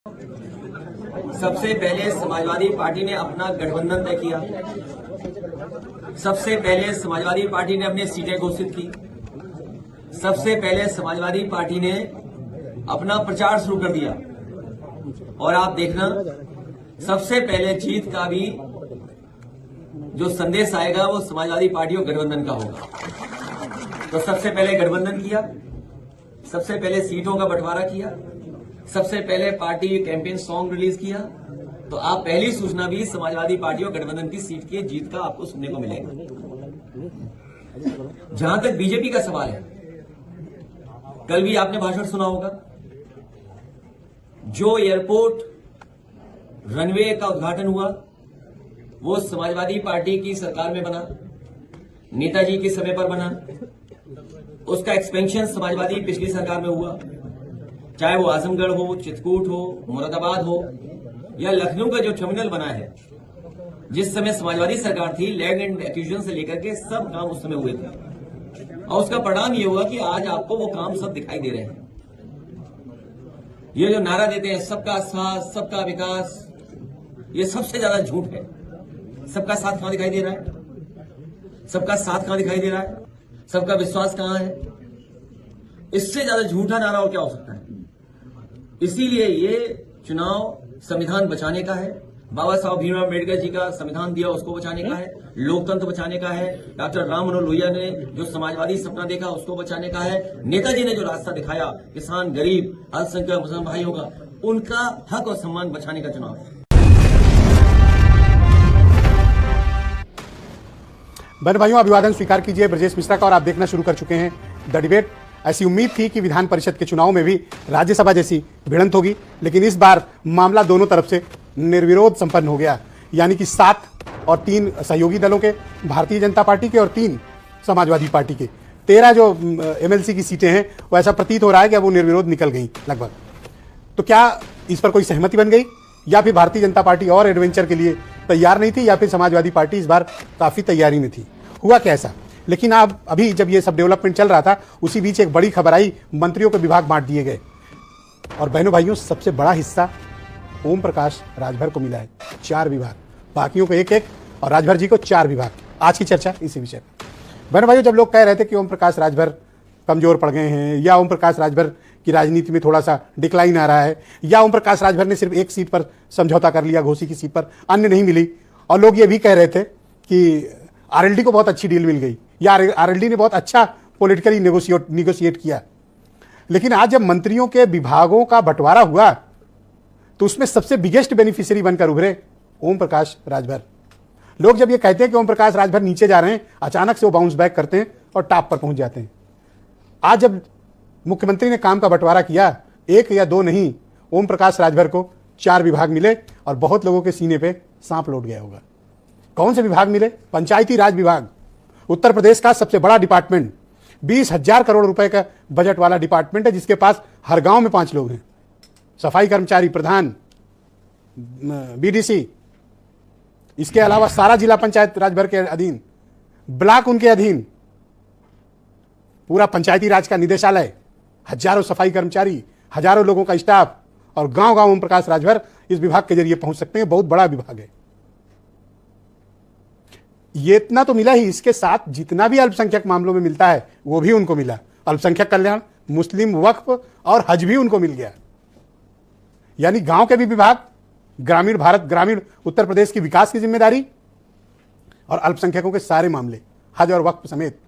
सबसे पहले समाजवादी पार्टी ने अपना गठबंधन तय किया। सबसे पहले समाजवादी पार्टी ने अपनी सीटें घोषित की। सबसे पहले समाजवादी पार्टी ने अपना प्रचार शुरू कर दिया। और आप देखना, सबसे पहले जीत का भी जो संदेश आएगा वो समाजवादी पार्टी और गठबंधन का होगा। तो सबसे पहले गठबंधन किया, सबसे पहले सीटों का बंटवारा किया, सबसे पहले पार्टी कैंपेन सॉन्ग रिलीज किया। तो आप पहली सूचना भी समाजवादी पार्टी और गठबंधन की सीट की जीत का आपको सुनने को मिलेगा। जहां तक बीजेपी का सवाल है, कल भी आपने भाषण सुना होगा। जो एयरपोर्ट रनवे का उद्घाटन हुआ वो समाजवादी पार्टी की सरकार में बना, नेताजी के समय पर बना। उसका एक्सपेंशन समाजवादी पिछली सरकार में हुआ, चाहे वो आजमगढ़ हो, चित्रकूट हो, मुरादाबाद हो या लखनऊ का जो टर्मिनल बना है। जिस समय समाजवादी सरकार थी, लैंड एंड एक्विजिशन से लेकर के सब काम उस समय हुए थे। और उसका परिणाम ये हुआ कि आज आपको वो काम सब दिखाई दे रहे हैं। ये जो नारा देते हैं सबका साथ सबका विकास, ये सबसे ज्यादा झूठ है। सबका साथ कहां दिखाई दे रहा है? सबका साथ कहां दिखाई दे रहा है? सबका विश्वास कहां है? इससे ज्यादा झूठा नारा और क्या हो सकता है? इसीलिए ये चुनाव संविधान बचाने का है। बाबा साहब भीमराव अम्बेडकर जी का संविधान दिया, उसको बचाने का है। लोकतंत्र बचाने का है। डॉक्टर राम मनोहर लोहिया ने जो समाजवादी सपना देखा, उसको बचाने का है। नेताजी ने जो रास्ता दिखाया किसान, गरीब, अल्पसंख्यक मुसलमान भाइयों का, उनका हक और सम्मान बचाने का चुनाव है। बहन भाइयों, अभिवादन स्वीकार कीजिए ब्रजेश मिश्रा का। और आप देखना शुरू कर चुके हैं द डिबेट। ऐसी उम्मीद थी कि विधान परिषद के चुनाव में भी राज्यसभा जैसी भिड़ंत होगी, लेकिन इस बार मामला दोनों तरफ से निर्विरोध संपन्न हो गया। यानी कि 7 और 3 सहयोगी दलों के, भारतीय जनता पार्टी के और 3 समाजवादी पार्टी के, 13 जो एमएलसी की सीटें हैं, वो ऐसा प्रतीत हो रहा है कि अब वो निर्विरोध निकल गई लगभग। तो क्या इस पर कोई सहमति बन गई, या फिर भारतीय जनता पार्टी और एडवेंचर के लिए तैयार नहीं थी, या फिर समाजवादी पार्टी इस बार काफी तैयारी में थी? हुआ क्या ऐसा? लेकिन अब अभी जब ये सब डेवलपमेंट चल रहा था, उसी बीच एक बड़ी खबर आई, मंत्रियों के विभाग बांट दिए गए। और बहनों भाइयों, सबसे बड़ा हिस्सा ओम प्रकाश राजभर को मिला है, 4 विभाग। बाकियों को 1-1 और राजभर जी को 4 विभाग। आज की चर्चा इसी विषय पर। बहनों भाइयों, जब लोग कह रहे थे कि ओम प्रकाश राजभर कमजोर पड़ गए हैं, या ओम प्रकाश राजभर की राजनीति में थोड़ा सा डिक्लाइन आ रहा है, या ओम प्रकाश राजभर ने सिर्फ एक सीट पर समझौता कर लिया, घोसी की सीट पर, अन्य नहीं मिली, और लोग ये भी कह रहे थे कि आरएलडी को बहुत अच्छी डील मिल गई, या आरएलडी ने बहुत अच्छा पॉलिटिकली नेगोशिएट किया। लेकिन आज जब मंत्रियों के विभागों का बंटवारा हुआ, तो उसमें सबसे बिगेस्ट बेनिफिशियरी बनकर उभरे ओम प्रकाश राजभर। लोग जब ये कहते हैं कि ओम प्रकाश राजभर नीचे जा रहे हैं, अचानक से वो बाउंस बैक करते हैं और टॉप पर पहुंच जाते हैं। आज जब मुख्यमंत्री ने काम का बंटवारा किया, 1 या 2 नहीं, ओम प्रकाश राजभर को 4 विभाग मिले, और बहुत लोगों के सीने पे सांप लौट गया होगा। कौन से विभाग मिले? पंचायती राज विभाग, उत्तर प्रदेश का सबसे बड़ा डिपार्टमेंट, 20,000 करोड़ रुपए का बजट वाला डिपार्टमेंट है, जिसके पास हर गांव में 5 लोग हैं। सफाई कर्मचारी, प्रधान, बीडीसी, इसके अलावा सारा जिला पंचायत राजभर के अधीन, ब्लॉक उनके अधीन, पूरा पंचायती राज का निदेशालय, हजारों सफाई कर्मचारी, हजारों लोगों का स्टाफ, और गांव गांव ओम प्रकाश राजभर इस विभाग के जरिए पहुंच सकते हैं। बहुत बड़ा विभाग है। ये इतना तो मिला ही, इसके साथ जितना भी अल्पसंख्यक मामलों में मिलता है वो भी उनको मिला। अल्पसंख्यक कल्याण, मुस्लिम वक्फ और हज भी उनको मिल गया। यानी गांव के भी विभाग, ग्रामीण भारत, ग्रामीण उत्तर प्रदेश की विकास की जिम्मेदारी, और अल्पसंख्यकों के सारे मामले, हज और वक्फ समेत।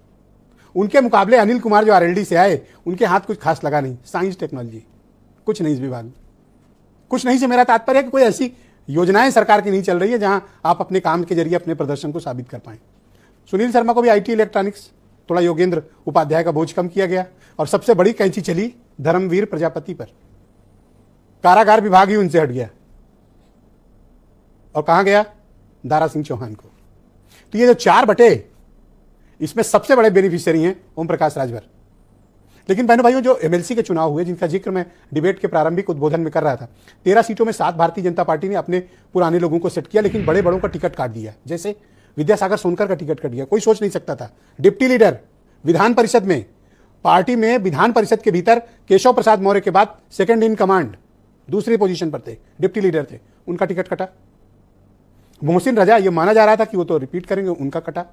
उनके मुकाबले अनिल कुमार जो आरएलडी से आए, उनके हाथ कुछ खास लगा नहीं। साइंस टेक्नोलॉजी कुछ नहीं इस विभाग में। कुछ नहीं से मेरा तात्पर्य है कि कोई ऐसी योजनाएं सरकार की नहीं चल रही है जहां आप अपने काम के जरिए अपने प्रदर्शन को साबित कर पाएं। सुनील शर्मा को भी आईटी इलेक्ट्रॉनिक्स, थोड़ा योगेंद्र उपाध्याय का बोझ कम किया गया, और सबसे बड़ी कैंची चली धर्मवीर प्रजापति पर। कारागार विभाग ही उनसे हट गया, और कहां गया? दारा सिंह चौहान को। तो ये जो 4 बटे, इसमें सबसे बड़े बेनिफिशियरी हैं ओम प्रकाश राजभर। लेकिन बहनों भाइयों, जो एमएलसी के चुनाव हुए, जिनका जिक्र मैं डिबेट के प्रारंभिक उद्बोधन में कर रहा था, 13 सीटों में 7 भारतीय जनता पार्टी ने अपने पुराने लोगों को सेट किया, लेकिन बड़े बड़ों का टिकट काट दिया। जैसे विद्यासागर सोनकर का टिकट कट गया, कोई सोच नहीं सकता था। डिप्टी लीडर विधान परिषद में, पार्टी में विधान परिषद के भीतर केशव प्रसाद मौर्य के बाद सेकंड इन कमांड, दूसरी पोजीशन पर थे, डिप्टी लीडर थे, उनका टिकट कटा। मोहसिन रजा, ये माना जा रहा था कि वो तो रिपीट करेंगे, उनका कटा।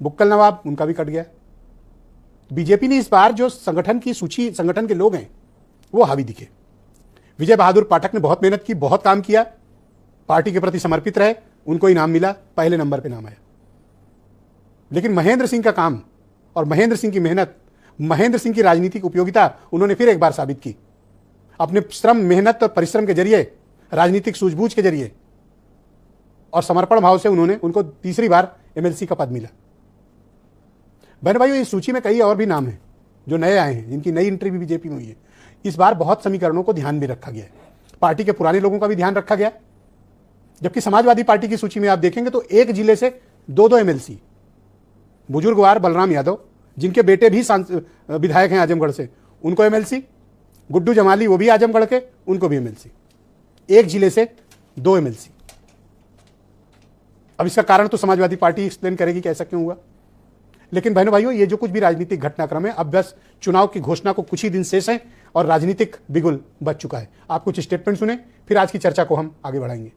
बुक्कल नवाब, उनका भी कट गया। बीजेपी ने इस बार जो संगठन की सूची, संगठन के लोग हैं वो हावी दिखे। विजय बहादुर पाठक ने बहुत मेहनत की, बहुत काम किया, पार्टी के प्रति समर्पित रहे, उनको इनाम मिला, पहले नंबर पे नाम आया। लेकिन महेंद्र सिंह का काम और महेंद्र सिंह की मेहनत, महेंद्र सिंह की राजनीतिक उपयोगिता उन्होंने फिर एक बार साबित की। अपने श्रम, मेहनत और परिश्रम के जरिए, राजनीतिक सूझबूझ के जरिए और समर्पण भाव से उनको तीसरी बार एमएलसी का पद मिला। बहन भाइयों, इस सूची में कई और भी नाम हैं जो नए आए हैं, जिनकी नई एंट्री भी बीजेपी में हुई है। इस बार बहुत समीकरणों को ध्यान में रखा गया है, पार्टी के पुराने लोगों का भी ध्यान रखा गया। जबकि समाजवादी पार्टी की सूची में आप देखेंगे तो एक जिले से दो एमएलसी, बुजुर्गवार बलराम यादव, जिनके बेटे भी विधायक हैं आजमगढ़ से, उनको एमएलसी, गुड्डू जमाली, वो भी आजमगढ़ के, उनको भी एमएलसी। एक जिले से 2 एमएलसी। अब इसका कारण तो समाजवादी पार्टी एक्सप्लेन करेगी कि ऐसा क्यों हुआ। लेकिन बहनों भाइयों, ये जो कुछ भी राजनीतिक घटनाक्रम है, अब बस चुनाव की घोषणा को कुछ ही दिन शेष है और राजनीतिक बिगुल बच चुका है। आप कुछ स्टेटमेंट सुने, फिर आज की चर्चा को हम आगे बढ़ाएंगे।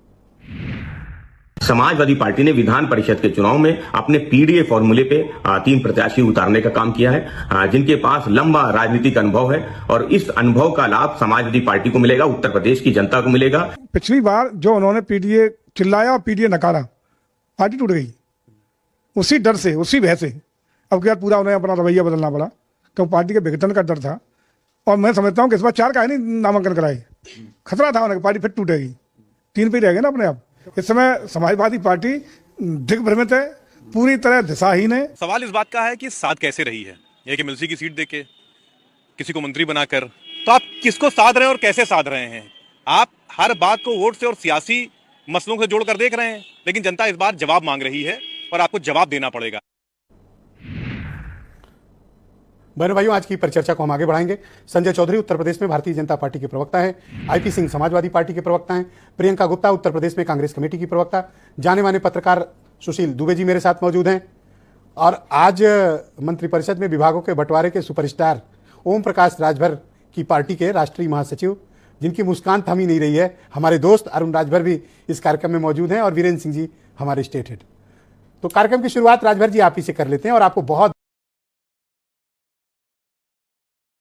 समाजवादी पार्टी ने विधान परिषद के चुनाव में अपने पीडीए फॉर्मूले पे 3 प्रत्याशी उतारने का काम किया है, जिनके पास लंबा राजनीतिक अनुभव है और इस अनुभव का लाभ समाजवादी पार्टी को मिलेगा, उत्तर प्रदेश की जनता को मिलेगा। पिछली बार जो उन्होंने पीडीए चिल्लाया और पीडीए नकारा, पार्टी टूट गई। उसी डर से, उसी भय से अब क्या पूरा उन्हें अपना रवैया बदलना पड़ा, क्योंकि पार्टी के विघटन का डर था। और मैं समझता हूँ कि इस बार 4 का नहीं नामांकन कराए, खतरा था उन्हें पार्टी फिर टूटेगी, 3 पे रह गए ना अपने आप। इस समय समाजवादी पार्टी दिग्भ्रमित है, पूरी तरह दिशाहीन है। सवाल इस बात का है कि साथ कैसे रही है, एक एमएलसी की सीट देके किसी को मंत्री बनाकर, तो आप किसको साध रहे हैं और कैसे साध रहे हैं? आप हर बात को वोट से और सियासी मसलों से जोड़कर देख रहे हैं, लेकिन जनता इस बार जवाब मांग रही है और आपको जवाब देना पड़ेगा। बहनों भाइयों, आज की परिचर्चा को हम आगे बढ़ाएंगे। संजय चौधरी उत्तर प्रदेश में भारतीय जनता पार्टी के प्रवक्ता हैं, आईपी सिंह समाजवादी पार्टी के प्रवक्ता हैं, प्रियंका गुप्ता उत्तर प्रदेश में कांग्रेस कमेटी की प्रवक्ता, जाने माने पत्रकार सुशील दुबे जी मेरे साथ मौजूद हैं। और आज मंत्रिपरिषद में विभागों के बंटवारे के सुपरस्टार ओम प्रकाश राजभर की पार्टी के राष्ट्रीय महासचिव, जिनकी मुस्कान थम ही नहीं रही है, हमारे दोस्त अरुण राजभर भी इस कार्यक्रम में मौजूद हैं और वीरेंद्र सिंह जी हमारे स्टेट हेड। तो कार्यक्रम की शुरुआत राजभर जी आप ही से कर लेते हैं और आपको बहुत